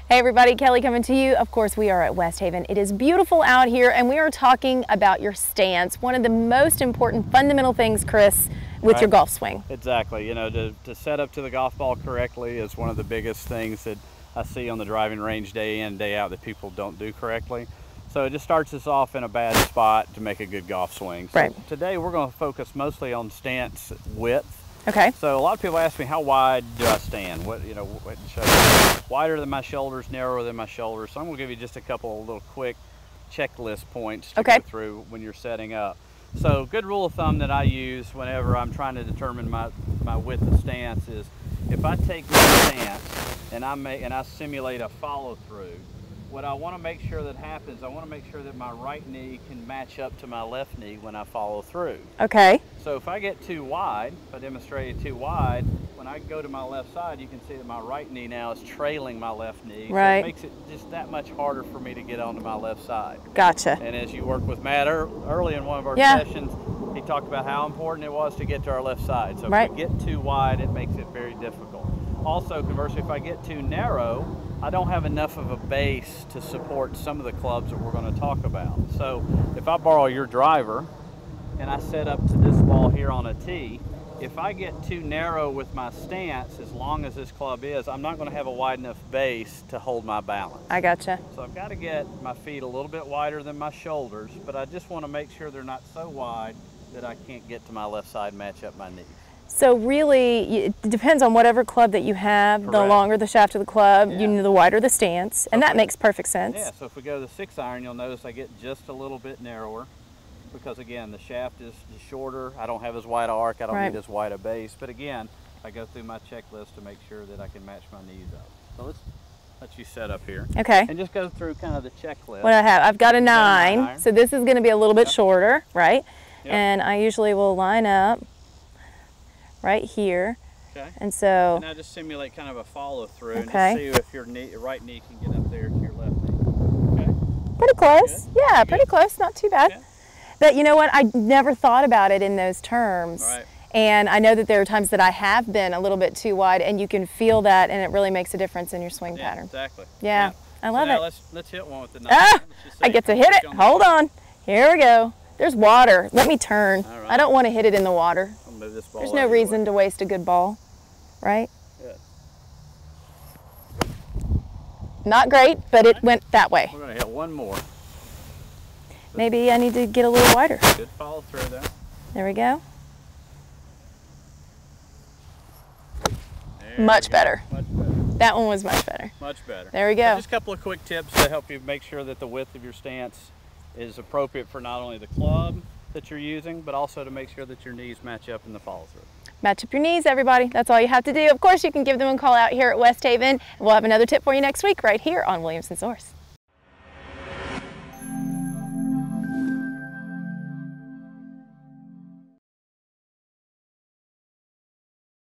Hey everybody, Kelly coming to you. Of course, we are at West Haven. It is beautiful out here and we are talking about your stance, one of the most important fundamental things, Chris, with your golf swing. Exactly. You know, to set up to the golf ball correctly is one of the biggest things that I see on the driving range day in, day out that people don't do correctly. So it just starts us off in a bad spot to make a good golf swing. So right. Today we're going to focus mostly on stance width. Okay. So a lot of people ask me, how wide do I stand? Wider than my shoulders, narrower than my shoulders. So I'm going to give you just a couple of little quick checklist points to go through when you're setting up. So good rule of thumb that I use whenever I'm trying to determine my width of stance is if I take my stance and I simulate a follow through, what I want to make sure that happens, I want to make sure that my right knee can match up to my left knee when I follow through. Okay. So if I get too wide, if I demonstrate it too wide, when I go to my left side, you can see that my right knee now is trailing my left knee. Right. So it makes it just that much harder for me to get onto my left side. Gotcha. And as you worked with Matt early in one of our sessions, he talked about how important it was to get to our left side. So if we get too wide, it makes it very difficult. Also, conversely, if I get too narrow, I don't have enough of a base to support some of the clubs that we're going to talk about. So if I borrow your driver and I set up to this ball here on a tee, if I get too narrow with my stance, as long as this club is, I'm not going to have a wide enough base to hold my balance. I gotcha. So I've got to get my feet a little bit wider than my shoulders, but I just want to make sure they're not so wide that I can't get to my left side and match up my knees. So really, it depends on whatever club that you have. Correct. The longer the shaft of the club, the wider the stance, and that makes perfect sense. Yeah, so if we go to the 6-iron, you'll notice I get just a little bit narrower because, again, the shaft is shorter. I don't have as wide an arc. I don't need as wide a base. But, again, I go through my checklist to make sure that I can match my knees up. So let's let you set up here. Okay. And just go through kind of the checklist. What I have, I've got a 9, so this is going to be a little bit shorter, right? Yep. And I usually will line up right here. Okay. And so. And now just simulate kind of a follow through and just see if your right knee can get up there to your left knee. Okay. Pretty close. Good. Yeah, pretty close. Not too bad. Okay. But you know what? I never thought about it in those terms. Right. And I know that there are times that I have been a little bit too wide, and you can feel that, and it really makes a difference in your swing pattern. Exactly. Yeah, I love it. Let's hit one with the 9. I get to hit it. Hold on. Here we go. There's water. Let me turn. Right. I don't want to hit it in the water. I'll move this ball. There's no reason to waste a good ball, right? Good. Not great, but it went that way. We're going to hit one more. Maybe I need to get a little wider. Good follow through there. There we go. Much better. Much better. That one was much better. Much better. There we go. So just a couple of quick tips to help you make sure that the width of your stance is appropriate for not only the club that you're using, but also to make sure that your knees match up in the follow through. Match up your knees, everybody. That's all you have to do. Of course, you can give them a call out here at West Haven. We'll have another tip for you next week right here on Williamson Source.